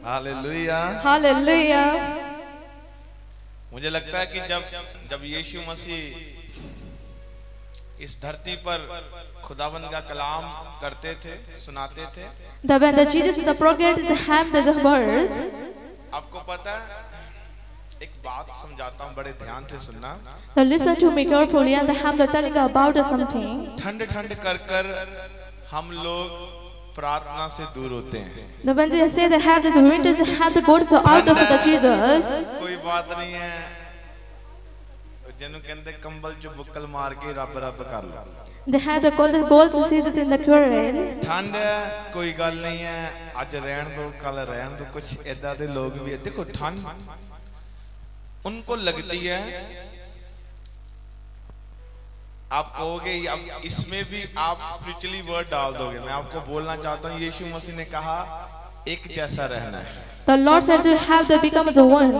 Hallelujah hallelujah. मुझे लगता है कि जब यीशु मसीह इस धरती पर खुदावंद का कलाम करते थे, सुनाते थे, When the Jesus the prophet have the word, आपको पता है, एक बात समझाता हूँ, बड़े ध्यान से सुनना। so listen to me carefully and have the telling about something. ठंड ठंड कर कर हम लोग प्रार्थना से दूर होते हैं। When they say they have the winters, have the gods out of the Jesus. कोई बात नहीं है, जिन्हों कहते कंबल चो बुक्कल मार के रब रब कर लो। They had the gold to see this in the current. ठंड है, कोई गल नहीं है, आज रहन दो, कल रहन दो। कुछ ऐदा दे लोग भी है, देखो ठंड उनको लगती है। आप कहोगे अब इसमें भी आप स्पिरिचुअली वर्ड डाल दोगे। मैं आपको बोलना चाहता हूँ, यीशु मसीह ने कहा एक जैसा रहना है। The Lord said to have the become as a one.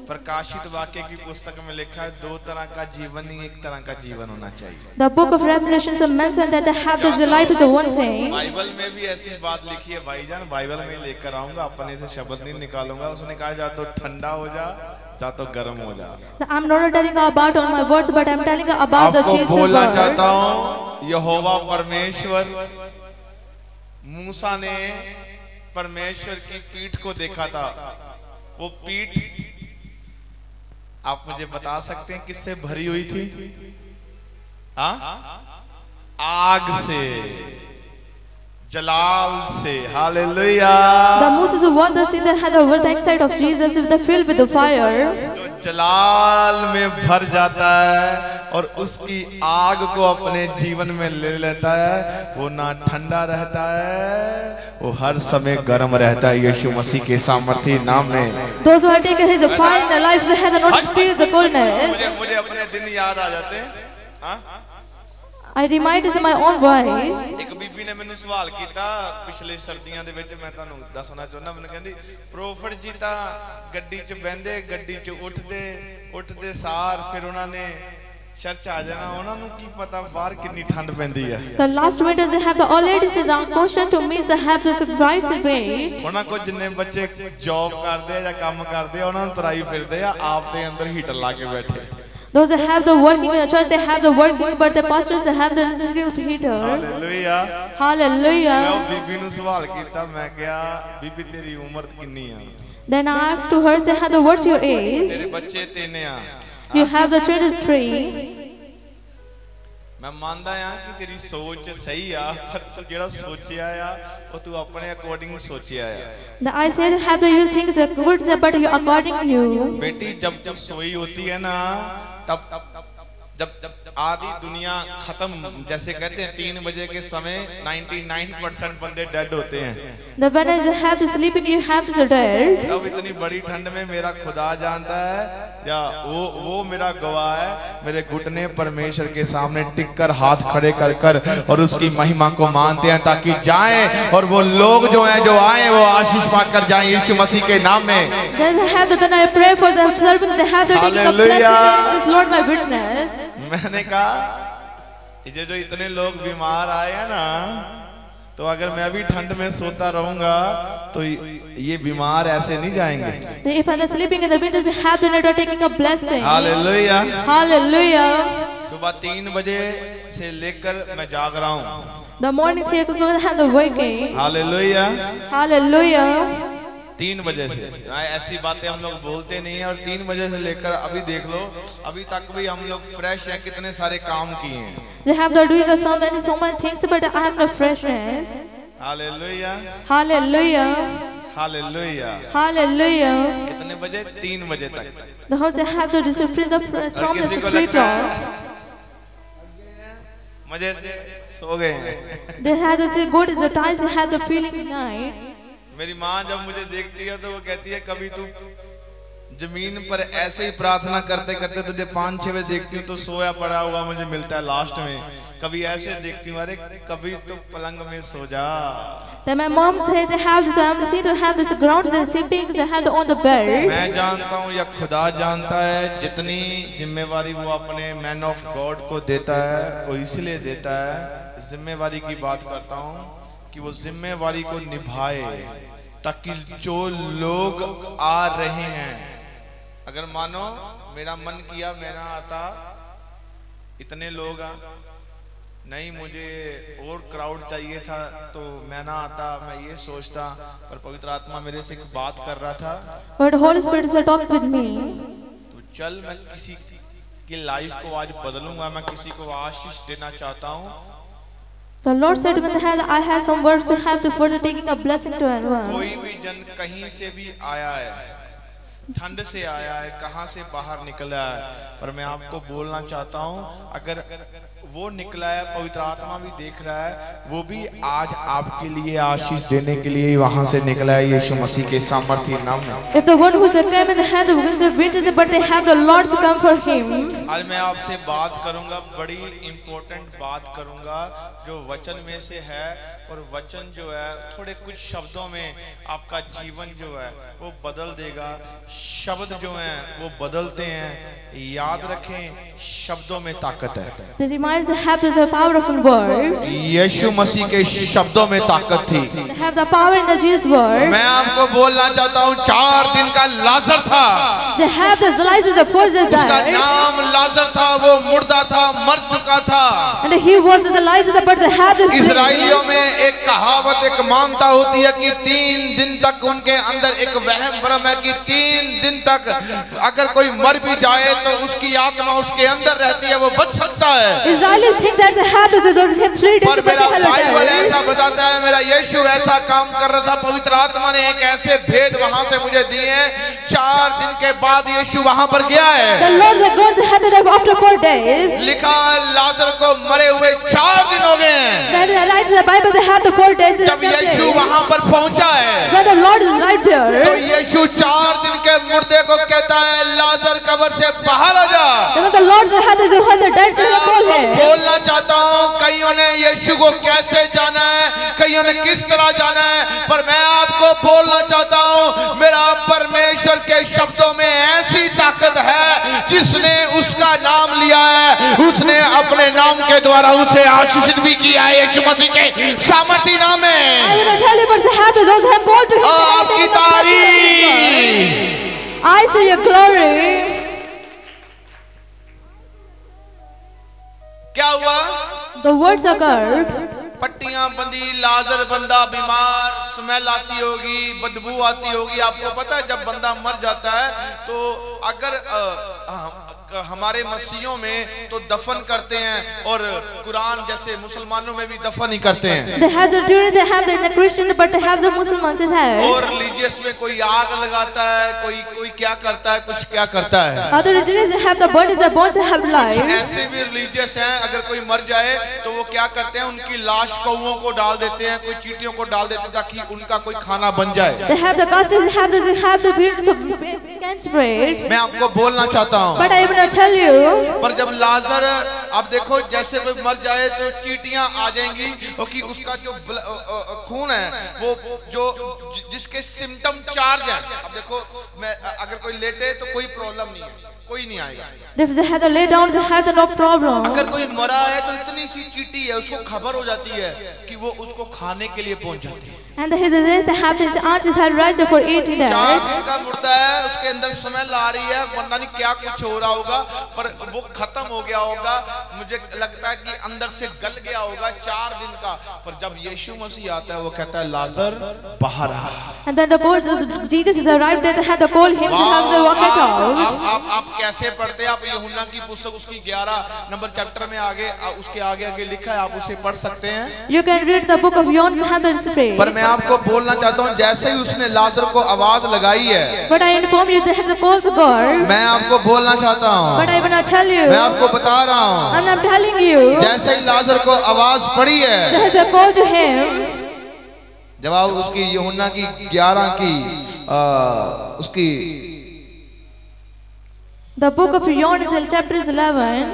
प्रकाशित वाक्य की पुस्तक में लिखा है, दो तरह का जीवन नहीं, एक तरह का जीवन होना चाहिए। The book of Revelations mentions that they have the life is a one thing. Bible में भी ऐसी बात लिखी है भाईजान, बाइबल में लेकर आऊंगा, अपने से शब्द नहीं निकालूंगा। उसने कहा जा तो ठंडा हो जा, जा तो गर्म हो जा। I'm not telling about on my words, but I'm telling about the Jesus word. बोलना चाहता हूँ, यहोवा परमेश्वर, मूसा ने परमेश्वर की पीठ को देखा था। वो पीठ आप मुझे बता सकते हैं किससे भरी हुई थी? हाँ, आग से, जलाल से। Hallelujah. The Moses was the sin that had the backside of Jesus with the filled with the fire. जो जलाल में भर जाता है और उसकी आग को अपने जीवन में ले लेता है, वो ना ठंडा रहता है, वो हर समय गर्म रहता है। यीशु मसीह के सामर्थ्य नाम में। Those who take his fire in their lives, they had not feel the coldness. मुझे अपने दिन याद आ जाते हैं। हाँ? I remind in my own voice. एक बीबी ने मैंने सवाल किया पिछले सर्दियों दे विच, मैं तानू दसना चाहना। मैंने कहंदी प्रोफेट जी ता गड्डी च बहंदे, गड्डी च उठदे सार फिर उन्होंने चर्च आ जाना, उन्होंने की पता बाहर कितनी ठंड पैंदी है। The last winters they have the already said the question to me they have this bright weight. उन्होंने को जिन्ने बच्चे जॉब करते या काम करते उन्होंने तराई फिरदे या आप दे अंदर हीटर ला के बैठे। Those that have the working in the church, they have the working, but the pastors they have the necessary of heater. Hallelujah. Hallelujah. मैं बीबी नु सवाल किया, मैं क्या बीबी तेरी उम्र कितनी है? Then I asked to her, they had the what's your age? तेरे बच्चे तेने आ। You have the children 3. मैं मानदा हां कि तेरी सोच सही आ, पर तू जेड़ा सोचिया आ वो तू अपने अकॉर्डिंग सोचिया आ। I said have the you think is good, but you according you. बेटी जब तू सोई होती है ना, तब जब आधी दुनिया खत्म, जैसे कहते हैं 3 बजे के समय 99% बंदे डेड होते हैं। The when I have the sleeping, you have the dead. तब इतनी बड़ी ठंड में मेरा खुदा जानता है, या वो मेरा गवाह है, मेरे घुटने परमेश्वर के सामने टिक कर हाथ खड़े कर कर और उसकी महिमा को मानते हैं, ताकि जाएं और वो लोग जो हैं जो आए वो आशीष पाकर जाएं यीशु मसीह के नाम में। Then I have then I pray for the servants, they have the taking the blessing. This Lord my witness. मैंने कहा ये जो इतने लोग बीमार आए हैं ना, तो अगर मैं भी ठंड में सोता रहूंगा तो ये बीमार ऐसे नहीं जाएंगे। If I am sleeping in the winters, they have the Lord taking a blessing. Hallelujah. Hallelujah. सुबह 3 बजे से लेकर मैं जाग रहा हूँ। The morning 3 o'clock I have the waking. Hallelujah. Hallelujah. 3 बजे से ऐसी बातें हम लोग बोलते नहीं है, और 3 बजे से लेकर अभी देख लो, अभी तक भी हम लोग फ्रेश हैं, कितने सारे काम किए हैं। They have the doing so many things, but I have the freshness. Hallelujah. Hallelujah. Hallelujah. Hallelujah. कितने बजे? 3 बजे तक। The house they have the discipline the from the 3 o'clock. मजे से सो गए हैं। They have the say good is the times they have the feeling night. मेरी माँ जब मुझे देखती है तो वो कहती है कभी तू जमीन पर ऐसे ही प्रार्थना करते करते तुझे 5-6 बजे देखती हूँ तो सोया पड़ा हुआ मुझे मिलता है लास्ट में, कभी ऐसे देखती हूँ, अरे कभी तो पलंग में सो जा। Then my mom says they have this, I'm see to have this ground, the sleeping, they have on the bed. मैं जानता हूँ या खुदा जानता है, जितनी जिम्मेवारी वो अपने मैन ऑफ गॉड को देता है वो इसलिए देता है, जिम्मेवारी की बात करता हूँ कि वो जिम्मेवारी को निभाए, ताकि जो लोग आ रहे हैं, अगर मानो मेरा मन किया मैं ना आता, इतने लोग नहीं, मुझे और क्राउड चाहिए था तो मैं ना आता, मैं ये सोचता, पर पवित्र आत्मा मेरे से एक बात कर रहा था, But Holy Spirit is talking with me. तो चल मैं किसी की लाइफ को आज बदलूंगा, मैं किसी को आशीष देना चाहता हूँ। The Lord said, when I have some words to have before taking a blessing to anyone. कोई भी जन कहीं से भी आया है, ठंड से आया है, कहां से बाहर निकला है, पर मैं आपको बोलना चाहता हूं, अगर वो निकला है, पवित्र आत्मा भी देख रहा है, वो भी आज आपके लिए आशीष देने के लिए वहां से निकला है, यीशु मसीह के सामर्थ्य नाम में। If the one who is come in the hand of wisdom winters, but they have the Lord's come for him. आज मैं आपसे बात करूंगा, बड़ी इंपॉर्टेंट बात करूंगा, जो वचन में से है, और वचन जो है थोड़े कुछ शब्दों में आपका जीवन जो है वो बदल देगा। शब्द जो हैं वो बदलते हैं, याद रखें, शब्दों में ताकत है। The reminds have the powerful word. यीशु मसीह के शब्दों में ताकत थी। They have the power in the Jesus word. मैं आपको बोलना चाहता हूँ, 4 दिन का लाजर था, They have the lies the force that उसका died. नाम लाजर था, वो मुर्दा था, मर चुका था। And he was the lies but they have the इजराइलियों में एक कहावत, एक मानता होती है कि 3 दिन तक उनके अंदर एक वहम भ्रम है कि 3 दिन तक अगर कोई मर भी जाए तो उसकी आत्मा उसके अंदर रहती है, वो बच सकता है। Israelis think that they have the 3 days पर मेरा बाइबल ऐसा बताता है, मेरा यीशु ऐसा काम कर रहा था, पवित्र आत्मा ने एक ऐसे भेद वहां से मुझे दिए हैं। 4 दिन के बाद यीशु वहां पर गया है। The Lord the God had it after 4 days. लिखा लाजर को मरे हुए 4 दिन हो गए हैं। That writes the Bible they have the 4 days. जब यीशु वहां पर पहुंचा है, When the Lord is right there. तो यीशु 4 दिन के मुर्दे को कहता है, लाजर कब्र से बाहर आ जा। When the Lord had the dead मैं आपको बोलना चाहता हूँ, कईयों ने यीशु को कैसे जाना है, कईयों ने किस तरह जाना है, पर मैं आपको बोलना चाहता हूँ, मेरा परमेश्वर के शब्दों में ऐसी ताकत है, जिसने उसका नाम लिया है, उसने अपने नाम के द्वारा उसे आशीषित भी किया है, यीशु मसीह के सामर्थ्य नाम में। आपकी तारीफ, I see your glory. क्या हुआ? The words occurred. पट्टियां बंदी, लाजर बंदा बीमार, स्मेल आती होगी, बदबू आती होगी। आपको पता है जब बंदा मर जाता है तो अगर हमारे मसीहों में तो दफन करते हैं, और कुरान जैसे मुसलमानों में भी दफन ही करते हैं। They have the Jews, they have the Christian, but they have the Muslims as well. और रिलीजियस में कोई आग लगाता है, कोई क्या करता है, कुछ क्या करता है। Other religions they have the bodies, the bones have life. ऐसे भी रिलीजियस हैं, अगर कोई मर जाए तो वो क्या करते हैं, उनकी लाश कौओं को डाल देते हैं, कोई चींटियों को डाल देते हैं, ताकि उनका कोई खाना बन जाए। They have the castes, they have the beards of can't spread. मैं आपको बोलना चाहता हूँ, But I will not tell you. पर जब लाजर, अब देखो जैसे कोई मर जाए तो चींटियां आ जाएंगी, क्योंकि उसका जो खून है वो जो जिसके सिम्टम चार्ज है। अब देखो मैं अगर कोई लेटे तो कोई प्रॉब्लम नहीं है, कोई नहीं आएगा। If they had to lay down, they had no problem. अगर कोई मरा है तो इतनी सी चींटी है, उसको खबर हो जाती है कि वो उसको खाने के लिए पहुंच जाती है। And his they have his arches had raised for eating that. 4 दिन का मुर्दा है, उसके अंदर स्मेल आ रही है, पता नहीं क्या कुछ हो रहा होगा, पर वो खत्म हो गया होगा। मुझे लगता है कि अंदर से गल गया होगा 4 दिन का। पर जब यीशु मसीह आता है, वो कहता है लाजर बाहर आ। And then the God, Jesus is arrived there, they had to call him to have the walk it out. आप कैसे पढ़ते हैं? आप यूहन्ना की पुस्तक उसकी 11 नंबर चैप्टर में आगे उसके आगे लिखा है, आप उसे पढ़ सकते हैं। You can read the book of John and the Spirit. पर मैं आपको बोलना चाहता हूँ, जैसे ही उसने लाजर को आवाज लगाई है, But I inform you that the call to God. मैं आपको बोलना चाहता हूँ, But I will not tell you. मैं आपको बता रहा हूँ, And I'm telling you. जैसे ही लाजर को आवाज पड़ी है, There is a call to him. जब आप उसकी यूहन्ना की 11 की उसकी The book of John is in chapter 11.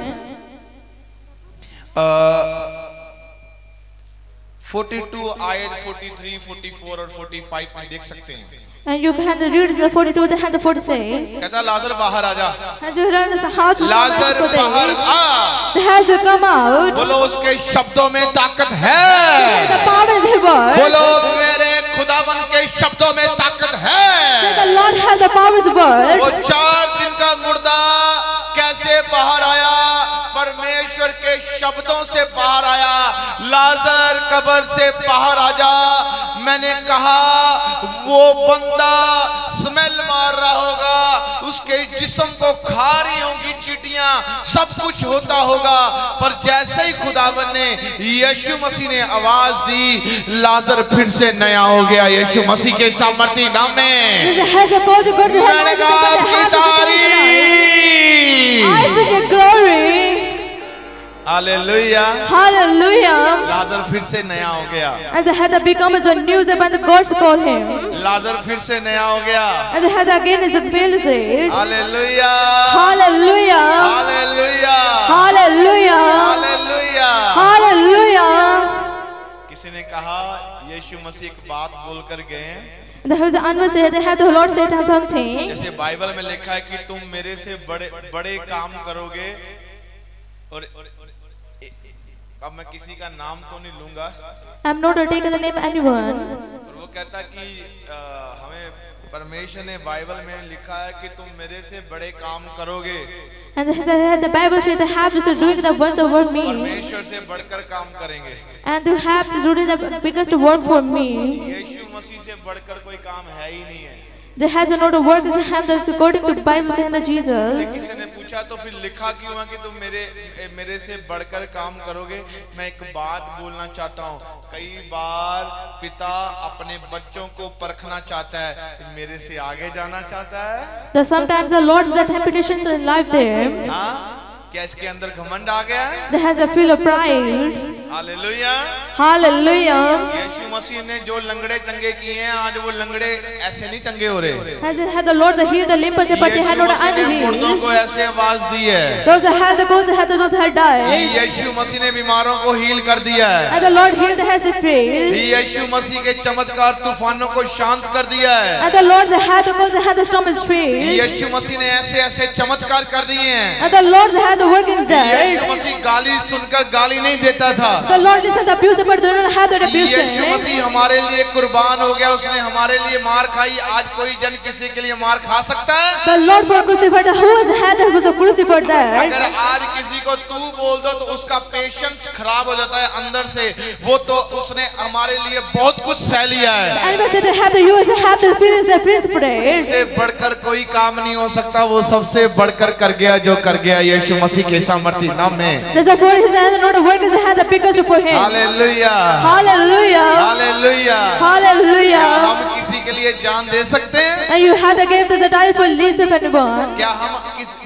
42 आयत 43, 44 और 45 में देख सकते हैं। And you can read the 42 and the 46. कहता लाजर बाहर आ जा। And you learn how to लाजर बाहर आ। He has to come out. बोलो उसके शब्दों में ताकत है। The power is his word. बोलो मेरे खुदावन के शब्दों में ताकत है। Say the Lord has the power of word. वो 4 दिन का मुर्दा कैसे बाहर आया? परमेश्वर के शब्दों से बाहर आया। लाजर कब्र से बाहर आ जा। मैंने कहा वो बंदा स्मेल मार रहा होगा, उसके जिस्म को खा रही होंगी चींटियां, सब कुछ होता होगा, पर जैसे ही खुदावन ने यीशु मसीह ने आवाज दी, लाजर फिर से नया हो गया यीशु मसीह के सामर्थी नाम में। मैंने कहा आपकी तारीफ। I sing your glory. Hallelujah. Hallelujah. लाजर फिर से नया हो गया। And the head become as a news when the gods call him. लाजर फिर से नया हो गया। And the head again is a failed. Hallelujah. Hallelujah. Hallelujah. Hallelujah. Hallelujah. Hallelujah. किसी ने कहा यीशु मसीह एक बात बोल कर गए। The answer said, the Lord said something. जैसे बाइबल में लिखा है कि तुम मेरे से बड़े बड़े काम करोगे, और अब मैं किसी का नाम तो नहीं लूंगा। I'm not taking the name anyone. और वो कहता कि हमें परमेश्वर ने बाइबल में लिखा है कि तुम मेरे से बड़े काम करोगे। And the Bible says they have to doing the works of me. परमेश्वर से बढ़कर काम करेंगे। And you have to do the biggest work for me. यीशु मसीह से बढ़कर कोई काम है ही नहीं है। There has not a work is hand that's according to the Bible saying that Jesus. किसी ने पूछा तो फिर लिखा क्यों है कि तुम मेरे से बढ़कर काम करोगे? मैं एक बात बोलना चाहता हूँ, कई बार पिता अपने बच्चों को परखना चाहता है, मेरे से आगे जाना चाहता है। That sometimes the Lord's the temptations in life there. हाँ, क्या इसके अंदर घमंड आ गया है? There has a feel of pride. Hallelujah. Hallelujah. यीशु मसीह ने जो लंगड़े टंगे किए हैं, आज वो लंगड़े ऐसे नहीं टंगे हो रहे। Has the Lord healed the lepers, but they had not unhealed. मुर्दों को ऐसे आवाज दी है। Those that had the goats, those had died. यीशु मसीह ने बीमारों को हील कर दिया है। And the Lord healed the has free. यीशु मसीह के चमत्कार तूफानों को शांत कर दिया है। And the Lord had the storm is free. यीशु मसीह ने ऐसे ऐसे चमत्कार कर दिए हैं। And the Lord had the workings there. यीशु मसीह गाली सुनकर गाली नहीं देता था। The Lord listened to abuse, but they don't have that abuse. यीशु मसीह हमारे लिए कुर्बान हो गया, उसने हमारे लिए मार खाई। आज कोई जन किसी के लिए मार खा सकता है? The Lord for crucified, who was had that was a crucified there. अगर आज किसी को तू बोल दो तो उसका पेशेंस खराब हो जाता है अंदर से। वो तो उसने हमारे लिए बहुत कुछ सह लिया है। And we said have the you have the feelings the principle. इससे बढ़कर कोई काम नहीं हो सकता। वो सबसे बढ़कर कर गया जो कर गया यीशु मसीह के सामर्थी नाम में। There's a for his hand not a work is had the biggest for him. Hallelujah. Hallelujah. Hallelujah. Hallelujah. हम किसी के लिए जान दे सकते हैं? And you had the gift as a die for least of anyone. क्या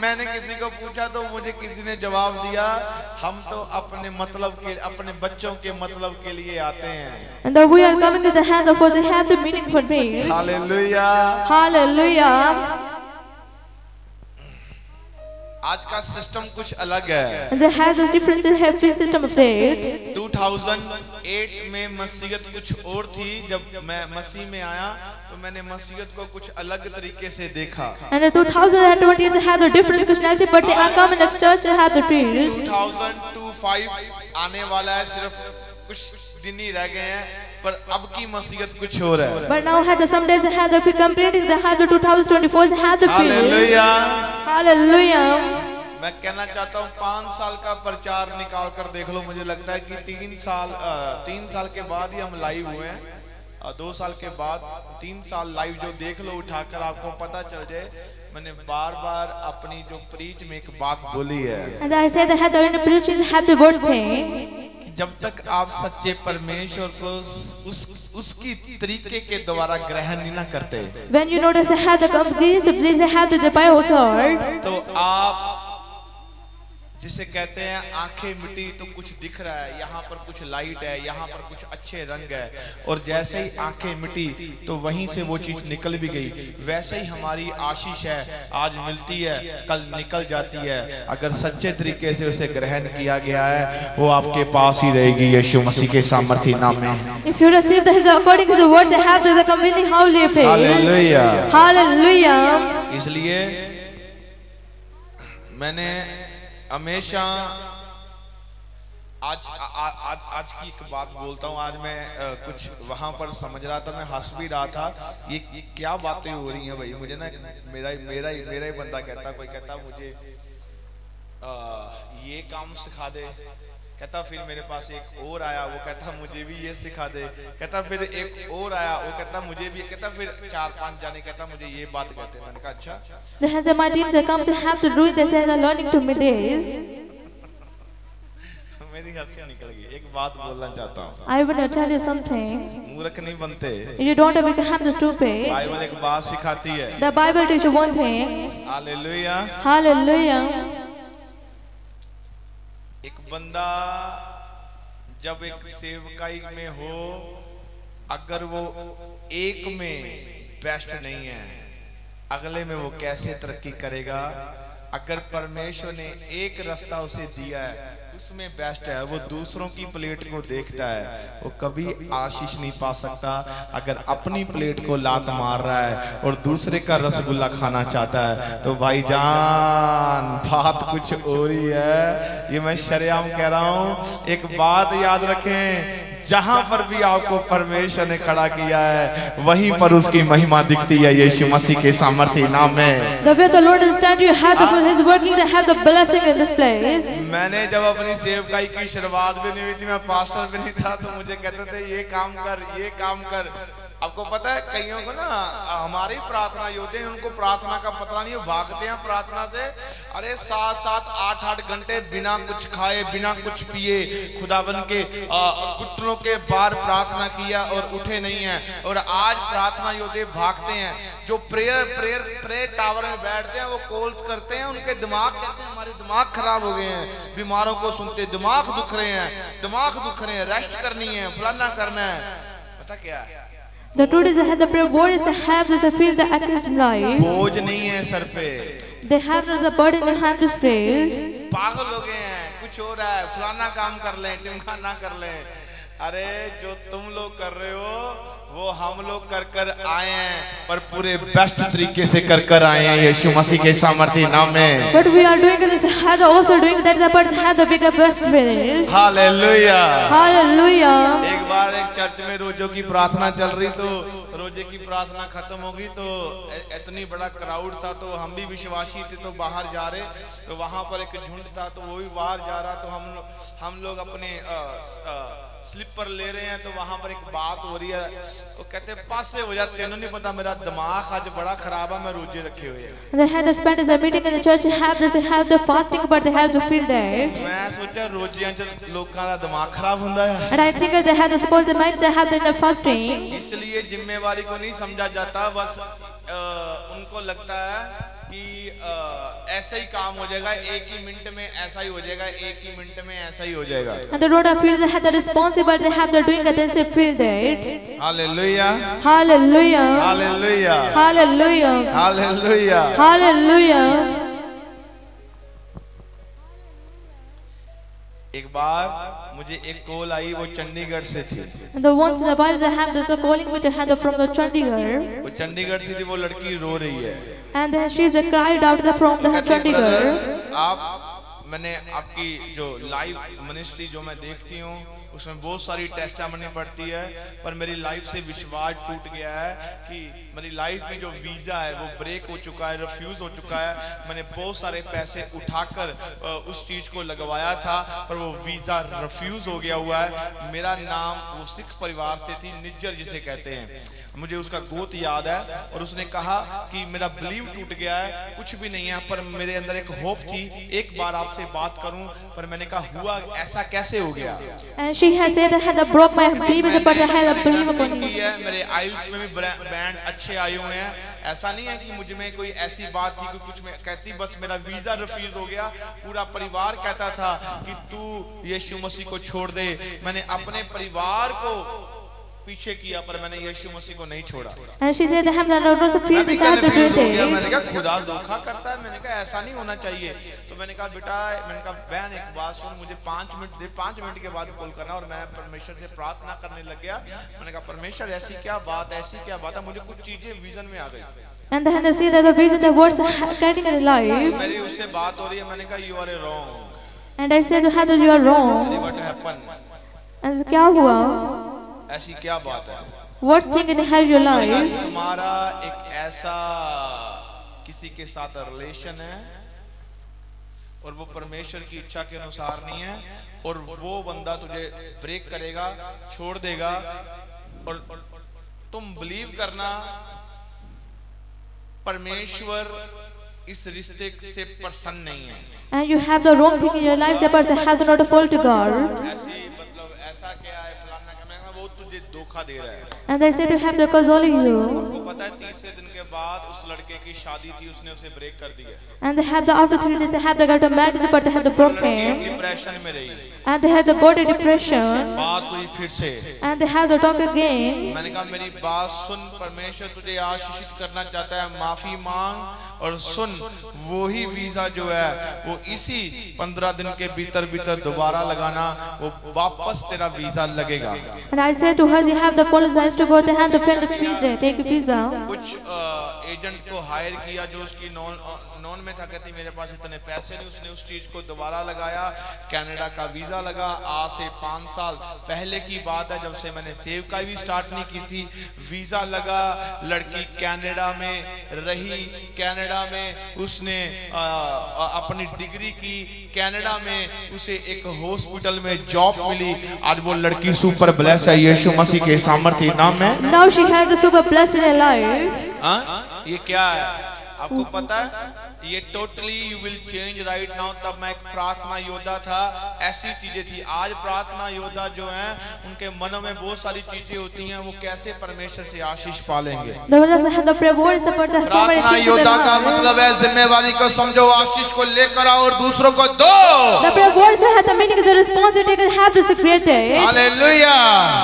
मैंने किसी को पूछा तो मुझे किसी ने जवाब दिया, हम तो अपने मतलब के अपने बच्चों के मतलब के लिए आते हैं। And that we are coming to the hand of the have the meaning for me. Hallelujah. Hallelujah. आज का सिस्टम कुछ अलग है। And they have this difference in every system of faith. 2008 में मसीहत कुछ और थी। जब मैं मसीह में आया तो मैंने मसीहत को कुछ अलग तरीके से देखा। And in 2020 they have the different Christianity, but they are coming to church and have the faith. 2025 आने वाला है, सिर्फ कुछ दिन ही रह गए हैं, पर अब की मसीहत कुछ और है। But now had the some days had the completing they have the 2024 they have the faith. Hallelujah. Hallelujah. मैं कहना चाहता हूँ 5 साल का प्रचार निकाल कर देख लो। मुझे लगता है कि 3 साल के बाद ही हम लाइव हुए हैं। 2 साल के बाद 3 साल लाइव जो देख लो उठाकर, आपको पता चल जाए। मैंने बार-बार अपनी जो प्रीच में एक बात बोली है। And I said they had the preaching had the word thing. जब तक आप सच्चे परमेश्वर को उसकी तरीके के द्वारा ग्रहण नहीं ना करते, When you notice they had the companies if they had the Bible sword. तो आप जिसे कहते हैं आंखें मिटी तो कुछ दिख रहा है, यहाँ पर कुछ लाइट है, यहाँ पर कुछ अच्छे रंग है, और जैसे ही आंखें मिटी तो वहीं से वो चीज निकल भी गई। वैसे ही हमारी आशीष है, आज मिलती है कल निकल जाती है। अगर सच्चे तरीके से उसे ग्रहण किया गया है वो आपके पास ही रहेगी यीशु मसीह के सामर्थी नाम में। If you receive the according to the word they have the completely holy faith. Hallelujah. Hallelujah. इसलिए मैंने हमेशा आज की एक बात बोलता हूँ। आज मैं कुछ वहां पर समझ रहा था, मैं हंस भी रहा था। ये क्या बातें हो रही हैं भाई। मुझे ना मेरा ही बंदा कहता, कोई कहता मुझे ये काम सिखा दे, कहता फिर मेरे पास एक और आया, वो कहता मुझे भी ये सिखा दे, कहता फिर एक और आया, वो कहता मुझे भी, कहता फिर 4-5 जाने कहता मुझे ये बात कहते हैं। मैंने कहा अच्छा। The hands of my teams have come to have to do this as I'm learning to me this. मेरी हंसी निकल गई। एक बात बोलना चाहता हूँ। I want to tell you something. मूर्ख नहीं बनते। You don't become the stupid. Bible एक बात सिखाती है। The Bible teaches one thing. Hallelujah. Hallelujah. एक बंदा जब एक सेवकाई में हो, अगर वो एक में बेस्ट नहीं है, अगले में वो कैसे तरक्की करेगा। अगर परमेश्वर ने एक रास्ता उसे दिया है, उसमें बेस्ट है, वो दूसरों की प्लेट को देखता है, वो कभी आशीष नहीं पा सकता। अगर अपनी प्लेट को लात मार रहा है और दूसरे का रसगुल्ला खाना चाहता है, तो भाईजान बात कुछ और ही है। ये मैं शरेआम कह रहा हूं। एक बात याद रखें, जहां पर भी आपको परमेश्वर ने खड़ा किया है, वहीं पर उसकी महिमा दिखती है यीशु मसीह के सामर्थ्य नाम में। The way the Lord is standing, you have the His working, they have the blessing in this place. मैंने जब अपनी सेवकाई की शुरुआत भी नहीं हुई थी, मैं पास्टर भी नहीं था, तो मुझे कहते थे ये काम कर, ये काम कर। आपको पता है कईयों को ना, हमारी प्रार्थना योद्धा हैं, उनको प्रार्थना का पता नहीं, भागते हैं प्रार्थना से। अरे 7-7, 8-8 घंटे बिना कुछ खाए, बिना कुछ पिए खुदावन के घुटनों के बाहर प्रार्थना किया और उठे नहीं है। और आज प्रार्थना योद्धे भागते हैं, जो प्रेयर टावर में बैठते हैं, वो कॉल्स करते हैं, उनके दिमाग कहते हैं हमारे दिमाग खराब हो गए हैं, बीमारों को सुनते दिमाग दुख रहे हैं, रेस्ट करनी है, फलाना करना है। पता क्या है, The truth is that the prayer word is to have this feel the active life. बोझ नहीं है सर पे, They have not the burden they have to feel. पागल हो गए हैं, कुछ हो रहा है, फलाना काम कर लें, टिमखाना कर लें। अरे जो तुम लोग कर रहे हो वो हम लोग कर आए हैं, पर पूरे बेस्ट तरीके से कर आए हैं यीशु मसीह के सामर्थ्य नाम में। But we are doing this, had also doing that, the person had the bigger best feel. Hallelujah, hallelujah. एक बार एक चर्च में रोजों की प्रार्थना चल रही, तो रोजे की प्रार्थना खत्म होगी, तो इतनी बड़ा क्राउड था, तो हम भी विश्वासी थे, तो बाहर जा रहे, तो वहां पर एक झुंड था, तो वो भी बाहर जा रहा, तो हम लोग अपने स्लीपर ले रहे हैं, तो वहां पर एक बात हो रही है, वो कहते पास से हो जाते, तेनों नहीं पता मेरा दिमाग आज बड़ा खराब है, मैं रोजे रखे हुए हैं। They had the spent as a meeting in the church, have the fasting, but they have to feel that. मैं सोचा रोजियां च लोकां दा दिमाग खराब हुंदा है, And I think they had the suppose they might they have the fasting. इसलिए जिम्मेवारी को नहीं समझा जाता, बस उनको लगता है कि ऐसा ही काम हो जाएगा, एक ही मिनट में ऐसा ही हो जाएगा, एक ही मिनट में ऐसा ही हो जाएगा। And they don't feel they have the responsibility, they have the doing it, they say feel that. Hallelujah, hallelujah, hallelujah, hallelujah, hallelujah, hallelujah. एक बार मुझे एक कॉल आई, वो चंडीगढ़ से थी। And the ones in the Bible they have the calling me to have from the Chandigarh. वो चंडीगढ़ से थी, वो लड़की रो रही है। And then she is cried out from the Chandigarh. मैंने आपकी जो लाइव मिनिस्ट्री जो मैं देखती हूँ, उसमें बहुत सारी टेस्टामनी पड़ती है, पर मेरी लाइफ से विश्वास टूट गया है कि मेरी लाइफ में जो वीजा है वो ब्रेक हो चुका है, रिफ्यूज हो चुका है। मैंने बहुत सारे पैसे उठाकर उस चीज को लगवाया था, पर वो वीजा रिफ्यूज हो गया हुआ है। मेरा नाम वो सिख परिवार से थी, निज्जर जिसे कहते हैं, मुझे उसका गोत याद है, और उसने कहा कि मेरा बिलीव टूट गया है, कुछ भी नहीं है, पर मेरे अंदर एक होप थी, एक बार आपसे बात करूं, पर मैंने कहा हुआ ऐसा कैसे हो गया। And she has said that had broke my belief, but I had a belief upon you. मेरे आइल्स में भी बैंड अच्छे आए हुए हैं, ऐसा नहीं है कि मुझ में कोई ऐसी बात थी कि कुछ में कहती, बस मेरा वीजा रिफ्यूज हो गया। पूरा परिवार कहता था कि तू यीशु मसीह को छोड़ दे। मैंने अपने परिवार को पीछे किया, पर मैंने यीशु मसीह को नहीं छोड़ा। And she said, "I have the feel this have to do it." मैंने कहा खुदा धोखा करता है, मैंने कहा ऐसा नहीं होना चाहिए। तो मैंने कहा बेटा, मैंने कहा बहन एक बात सुन, मुझे 5 मिनट दे, 5 मिनट के बाद कॉल करना। और मैं परमेश्वर से प्रार्थना करने लग गया। मैंने कहा परमेश्वर ऐसी क्या बात है, मुझे कुछ चीजें विजन में आ गई। And then I see that the reason the words are getting in life. मेरी उससे बात हो रही है, मैंने कहा you are wrong. And I said to her that you are wrong. What happened? And क्या हुआ? ऐसी क्या बात है? What's thing in your life? तुम्हारा एक ऐसा किसी के साथ रिलेशन है और वो परमेश्वर की इच्छा के अनुसार नहीं है और वो बंदा तुझे ब्रेक करेगा, छोड़ देगा और तुम बिलीव करना परमेश्वर इस रिश्ते से प्रसन्न नहीं है। And you have the wrong thing in your life, the person have not fall to God. ऐसी मतलब ऐसा क्या है फलाना क्या, मैं वो तुझे धोखा दे रहा है। And they said to have the consoling you. आपको पता है 30 दिन के बाद उस लड़के की शादी थी, उसने उसे ब्रेक कर दिया। And they have the after 3 days they have the got married, but they have the broken. Depression में रही। And they have the got a depression. बात हुई फिर से। And they have the talk again. मैंने कहा मेरी बात सुन, परमेश्वर तुझे आशीषित करना चाहता है, माफी मांग और सुन, वही वीजा जो है वो इसी 15 दिन के भीतर दोबारा लगाना, वो वापस तेरा वीजा लगेगा। And I said to her, you have the apologize to go, they have the friend visa, take visa. कुछ एजेंट को हायर किया जो उसकी नॉन में था, कहती मेरे पास इतने पैसे नहीं, उसने उस चीज को दोबारा लगाया, कनाडा का वीजा लगा। आज से 5 साल पहले की बात है, जब से मैंने सेव का भी स्टार्ट नहीं की थी, वीजा लगा, लड़की कनाडा में रही, कनाडा में उसने अपनी डिग्री की, कनाडा में उसे एक हॉस्पिटल में जॉब मिली। आज वो लड़की सुपर ब्लेस है यीशु मसीह के सामर्थ्य नाम में। Now she has a super blessed in her life. ये क्या है आपको पता है? ये totally you will change right now. तब मैं एक प्रार्थना योद्धा था, ऐसी चीजें थी। आज प्रार्थना योद्धा जो हैं उनके मनों में बहुत सारी चीजें होती हैं, वो कैसे परमेश्वर से आशीष पालेंगे। प्रार्थना योद्धा का मतलब है जिम्मेवारी को समझो, आशीष को लेकर आओ और दूसरों को दो। Hallelujah,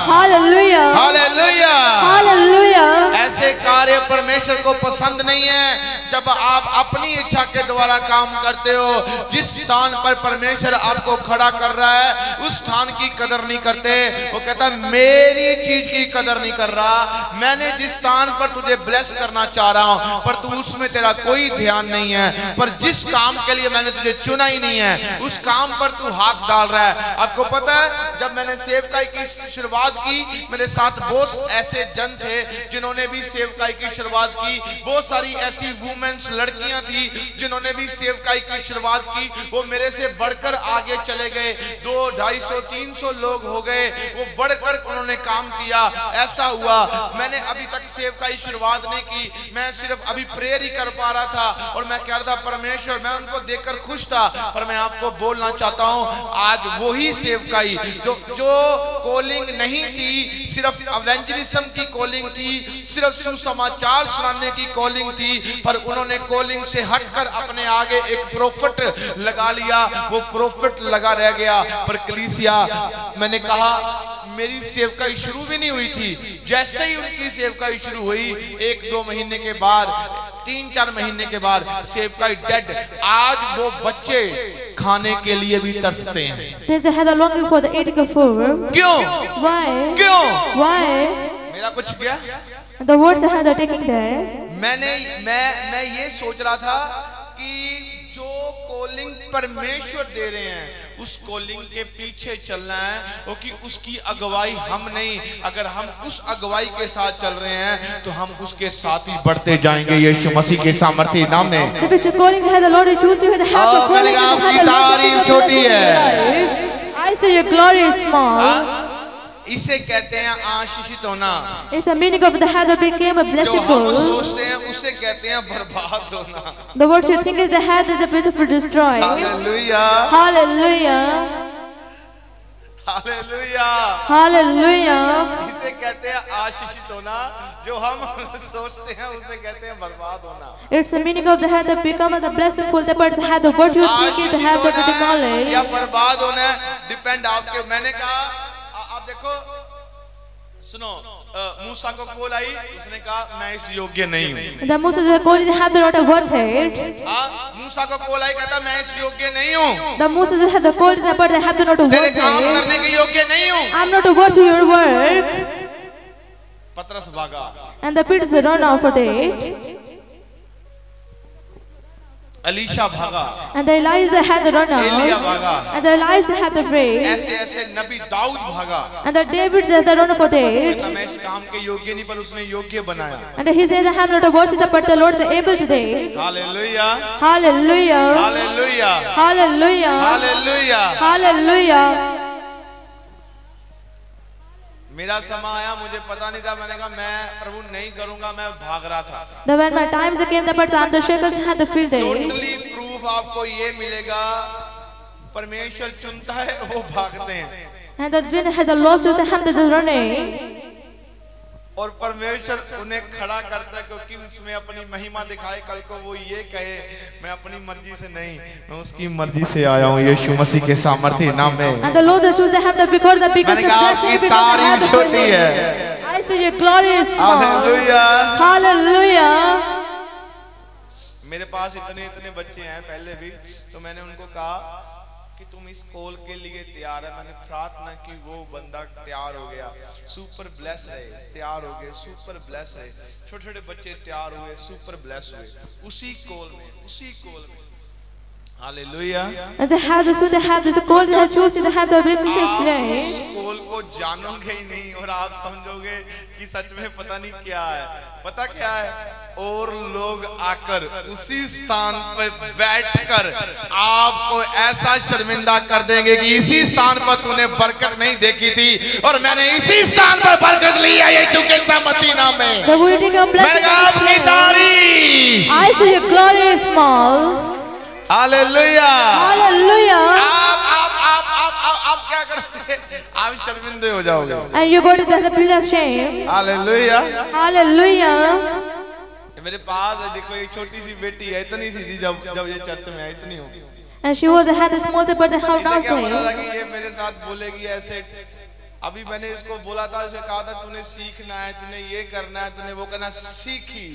hallelujah, hallelujah. ऐसे कार्य परमेश्वर को पसंद नहीं है जब आप अपनी इच्छा के द्वारा काम करते हो। जिस स्थान पर परमेश्वर आपको खड़ा कर रहा है उस स्थान की कदर नहीं करते। वो कहता है मेरी चीज की कदर नहीं कर रहा, मैंने जिस स्थान पर तुझे ब्लेस करना चाह रहा हूं पर तू उसमें तेरा कोई ध्यान नहीं है, पर जिस काम के लिए मैंने तुझे चुना ही नहीं है उस काम पर तू हाथ डाल रहा है। आपको पता है जब मैंने सेवकाई की शुरुआत की, मेरे साथ बहुत ऐसे जन थे जिन्होंने भी सेवकाई की शुरुआत की। बहुत सारी ऐसी वुमेन्स लड़कियां थी जिन्होंने भी सेवकाई की शुरुआत की। वो मेरे से बढ़कर आगे चले गए, 200, 250, 300 लोग हो गए, वो बढ़कर उन्होंने काम किया। ऐसा हुआ मैंने अभी तक सेवकाई शुरुआत नहीं की, मैं सिर्फ अभी प्रेयर ही कर पा रहा था और मैं कह रहा था परमेश्वर, मैं उनको देखकर खुश था। पर मैं आपको बोलना चाहता हूं आज वही सेवकाई जो कॉलिंग नहीं थी, सिर्फ एवेंजलिज्म की कॉलिंग थी, सिर्फ सुसमाचार सुनाने की कॉलिंग थी, पर उन्होंने कॉलिंग से हटकर अपने आगे एक प्रोफेट लगा लिया। वो प्रोफेट लगा रह गया। पर कलीसिया, मैंने कहा मेरी सेवकाई शुरू भी नहीं हुई थी, जैसे ही उनकी सेवकाई शुरू हुई 1-2 महीने के बाद, 3-4 महीने के बाद सेवकाई डेड। आज वो बच्चे खाने के लिए भी तरसते हैं। क्यों? क्यों? मेरा कुछ गया? The words are taking there. मैं ये सोच रहा था कि जो कॉलिंग परमेश्वर दे रहे हैं उस कॉलिंग के पीछे चलना है, क्योंकि उसकी अगुवाई हम नहीं, अगर हम उस अगुवाई के साथ चल रहे हैं तो हम उसके साथ ही बढ़ते जाएंगे यीशु मसीह के सामर्थ्य नाम में। छोटी है, I say your glory is small. इसे कहते हैं आशीषित होना। It's the meaning of the head that became a blessed जो हम fool. सोचते हैं उसे कहते हैं बर्बाद होना। The words you think is the head is the beautiful destroy. Hallelujah, Hallelujah. Hallelujah, Hallelujah. इसे कहते हैं आशीषित होना, जो हम सोचते हैं उसे कहते हैं बर्बाद होना। It's the meaning of the head that become the blessed fool. The person had the what you think is the head that demolished. या बर्बाद होना डिपेंड आपके। मैंने कहा आप देखो, सुनो, मूसा को कॉल आई, उसने कहा मैं इस योग्य नहीं हूँ। The Moses was called the head not a worthed. मूसा को कॉल आई, कहता मैं इस योग्य नहीं हूँ। The Moses had the called the but the head not a तेरे काम worthed. करने के योग्य नहीं हूँ। I'm not a worthy your work. पतरस भागा। And the Peter run out for that. Elisha भागा, and the Elijah had the run Elijah out, भागा, and the Elijah had the free, ऐसे ऐसे नबी दाऊद भागा, and the David had the run for that. मैं इस काम के योग्य नहीं पर उसने योग्य बनाया। And he said, I am not worthy, but the Lord is able today. Hallelujah, Hallelujah. Hallelujah, Hallelujah. Hallelujah. Hallelujah. मेरा समय आया, मुझे पता नहीं था, मैंने कहा मैं प्रभु नहीं करूंगा, मैं भाग रहा था। Then when my times came, the birds and the shakers had the field day. Totally proof आपको ये मिलेगा, परमेश्वर चुनता है, वो भागते हैं। And the wind had the lost with the hand that was running. और परमेश्वर उन्हें खड़ा करता है क्योंकि उसमें अपनी महिमा दिखाए। कल को वो ये कहे मैं अपनी मर्जी से नहीं, मैं उसकी मर्जी से आया हूँ यीशु मसीह के सामर्थ्य नाम में। And the Lord chose the hand that because the biggest blessing because the hand छोटी है। I say your glorious small. Hallelujah, Hallelujah. मेरे पास इतने बच्चे हैं पहले भी, तो मैंने उनको कहा कि तुम इस कॉल के लिए तैयार है। मैंने प्रार्थना की, वो बंदा तैयार हो गया, सुपर ब्लेस है, तैयार हो गए, सुपर ब्लेस है। छोटे छोटे बच्चे तैयार हुए, सुपर ब्लेस हुए उसी कॉल में। Hallelujah. And they have this, they have this call, they have chosen, they have the reconciled flesh. इस कॉल को जानोगे ही नहीं और आप समझोगे कि सच में पता नहीं क्या है। पता क्या है? और लोग आकर उसी स्थान पर बैठकर आपको ऐसा शर्मिंदा कर देंगे कि इसी स्थान पर तूने बरकत नहीं देखी थी और मैंने इसी स्थान पर बरकत ली है यीशु के सामर्थ्य नाम में। The waiting of blessing. आपकी तारीफ। I see your glorious small. Hallelujah. Hallelujah. आप क्या करोगे? आप शर्मिंदे हो जाओगे। And you go to the pillar of shame. Hallelujah. Hallelujah. मेरे पास देखो एक छोटी सी बेटी है, इतनी सी थी जब ये चर्च में आई, इतनी होगी। And she was had the small but how now क्या पता था saying. कि ये मेरे साथ बोलेगी ऐसे। अभी मैंने इसको बोला था, उसे कहा था तूने सीखना है, तूने ये करना है, तूने वो करना, सीखी,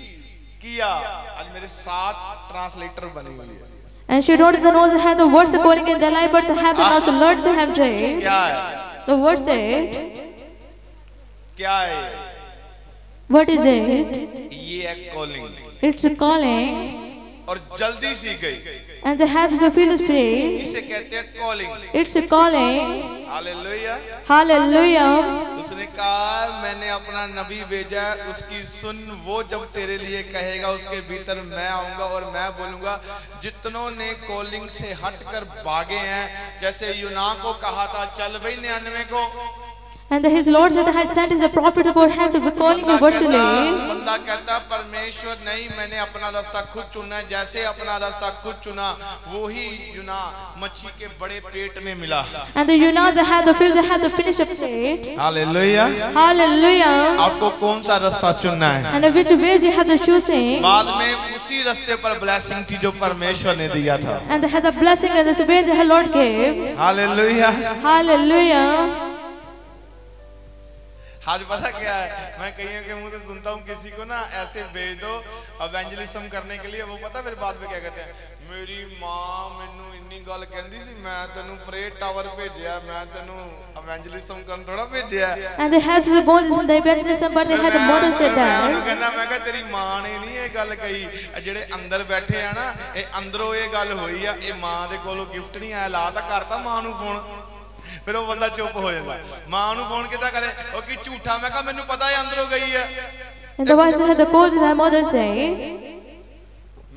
किया। आज मेरे साथ ट्रांसलेटर बनी हुई है। And she wrote the notes had the words according in the life, but have the not the Lord's have trained. क्या है? The word said. क्या है? What is it? ये है कॉलिंग। It's a calling. और जल्दी सीख गई। And the hand is a field free. इसे कहते हैं calling. It's a calling. Hallelujah. Hallelujah. उसने कहा मैंने अपना नबी भेजा, उसकी सुन, वो जब तेरे लिए कहेगा उसके भीतर मैं आऊंगा और मैं बोलूंगा। जितनों ने कॉलिंग से हटकर भागे हैं, जैसे यूना को कहा था चल भाई 99 को, And his Lord said, I sent is a prophet for hand to be calling the words today. बंदा कहता परमेश्वर नहीं, मैंने अपना रास्ता खुद चुना है। जैसे अपना रास्ता खुद चुना, वो ही यूना मच्छी के बड़े पेट में मिला। And the Yunas had the field, they had the finished plate. Hallelujah. Hallelujah. आपको कौन सा रास्ता चुनना है? And which ways you have the choosing. बाद में उसी रास्ते पर ब्लेसिंग थी जो परमेश्वर ने दिया था। And they had the blessing and the way the Lord gave. Hallelujah. Hallelujah. आज पता क्या है, मैं कईयों के मुंह से सुनता हूँ किसी को ना ऐसे भेज दो एवेंजलिज्म करने के लिए, वो पता फिर बाद में क्या कहते हैं, मेरी माँ मैनू इन्नी गल कहती सी, मैं तेनू प्रे टावर भेजिया, मैं तेनू एवेंजलिज्म करन थोड़ा भेजिया। And they had the bones in the evangelism, but they had the model said that. कहना मैं कहा तेरी माँ ने नहीं ये गल कही, जेडे अंदर बैठे हैं ना, ये अंदरों ये गल हुई है, ये माँ दे कोलों गिफ्ट नहीं आया, ला तां करता माँ नू फोन, फिर वो बंदा चुप हो जाता। मां नू फोन किता करे, ओ कि झूठा, मैं कहा मैनू पता है अंदरों गई है। And the voice had the calls that mother said.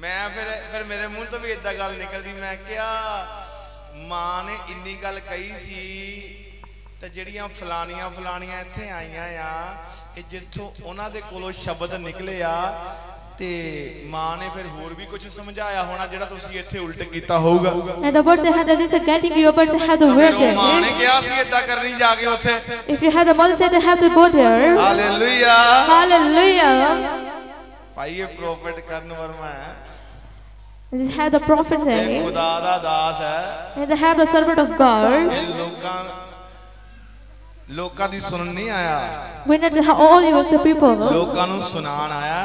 मैं फिर मेरे मुंह तो भी इदा गल निकलदी, मैं क्या मां ने इन्नी गल कही सी ते जेड़ियां फलानियां इत्थे आईयां आ, ए जिथों उन्हां दे कोलों शब्द निकले आ ते मां ने फिर होर भी कुछ समझाया होना जेड़ा तुसी इत्थे उल्ट कीता होगा। And the words had that is getting you, but had the word there. मां ने कहा सी इदा करनी जाके उथे। If you had the mother said they have to go there. Hallelujah. Hallelujah. भाई ये प्रॉफिट करन वर्मा है, This had the prophet say. खुदा दा दास है। And they have the servant of God. लोकां दी सुनन नहीं आया, When it's all you was the people. लोकां नू सुनान आया।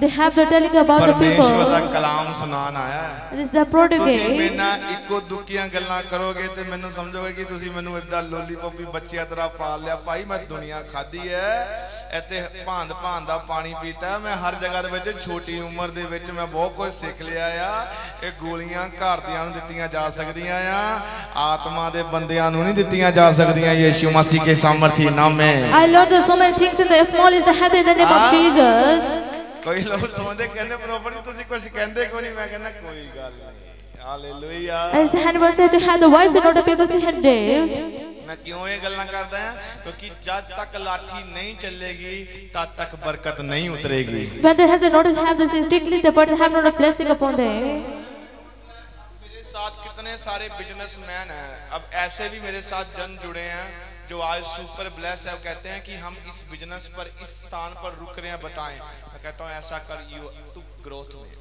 They have the telling about the परमेश्वर दा people. कलाम सुनान आया है। This is the ਤੁਸੀਂ prodigal. ਮੇਰੇ ਨਾਲ ਇੱਕੋ ਦੁੱਕੀਆਂ ਗੱਲਾਂ ਕਰੋਗੇ ਤੇ ਮੈਨੂੰ ਸਮਝੋਗੇ ਕਿ ਤੁਸੀਂ ਮੈਨੂੰ ਇਦਾਂ ਲੋਲੀਪੋਪੀ ਬੱਚਿਆਂ ਤਰ੍ਹਾਂ ਪਾਲ ਲਿਆ। ਭਾਈ ਮੈਂ ਦੁਨੀਆ ਖਾਧੀ ਹੈ, ਇੱਥੇ ਭਾਂਦ ਭਾਂਦ ਦਾ ਪਾਣੀ ਪੀਤਾ। ਮੈਂ ਹਰ ਜਗ੍ਹਾ ਦੇ ਵਿੱਚ ਛੋਟੀ ਉਮਰ ਦੇ ਵਿੱਚ ਮੈਂ ਬਹੁਤ ਕੁਝ ਸਿੱਖ ਲਿਆ ਆ। ਇਹ ਗੋਲੀਆਂ ਘਰਦਿਆਂ ਨੂੰ ਦਿੱਤੀਆਂ ਜਾ ਸਕਦੀਆਂ ਆ, ਆਤਮਾ ਦੇ ਬੰਦਿਆਂ ਨੂੰ ਨਹੀਂ ਦਿੱਤੀਆਂ ਜਾ ਸਕਦੀਆਂ। ਯਿਸੂ ਮਸੀਹ के सामर्थी नाम में I learned so many things in the small is the head in the name of Jesus. कोई लोग समझते कहते प्रॉपर्टी ਤੁਸੀਂ ਕੁਝ ਕਹਿੰਦੇ ਕੋਈ ਨਹੀਂ। ਮੈਂ ਕਹਿੰਦਾ ਕੋਈ ਗੱਲ ਨਹੀਂ। Hallelujah. As the hand was said to have the voice in order people say had David. मैं क्यों ये गल्लां करदा हां? क्योंकि जब तक लाठी नहीं चलेगी तब तक बरकत नहीं उतरेगी। When they has not have this strictly the birds have not a blessing upon them. मेरे साथ कितने सारे बिजनेसमैन हैं, अब ऐसे भी मेरे साथ जन जुड़े हैं जो आज सुपर ब्लेस है। कहते हैं कि हम इस बिजनेस पर इस स्थान पर रुक रहे हैं, बताएं। मैं कहता हूं ऐसा कर, तू ग्रोथ में।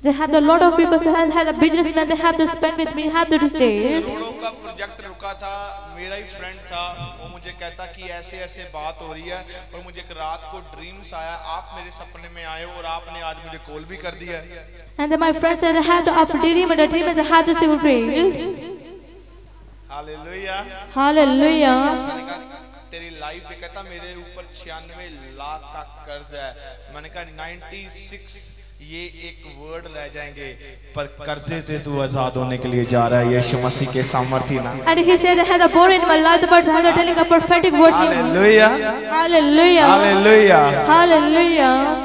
They have a lot of people who have a businessman. They have to spend with me, have to stay. करोड़ों का प्रोजेक्ट रुका था। मेरा ही फ्रेंड था, वो मुझे कहता कि ऐसे ऐसे बात हो रही है। और मुझे एक रात को ड्रीम्स आया, आप मेरे सपने में आए और आपने आज मुझे कॉल भी कर दिया है। And then my friend said, I have to up dream and the dream and I have to see fulfilled. Hallelujah. Hallelujah. मैंने कहा तेरी लाइफ पे, कहता मेरे ऊपर 96 लाख का कर्ज है। मैंने कहा 96 ये एक वर्ड रह जाएंगे, पर कर्जे से तू आजाद होने के लिए जा रहा है। यीशु मसीह के सामर्थी नाम। And he said, I had a born in my life, but I telling a prophetic word. Hallelujah. Hallelujah. Hallelujah. Hallelujah.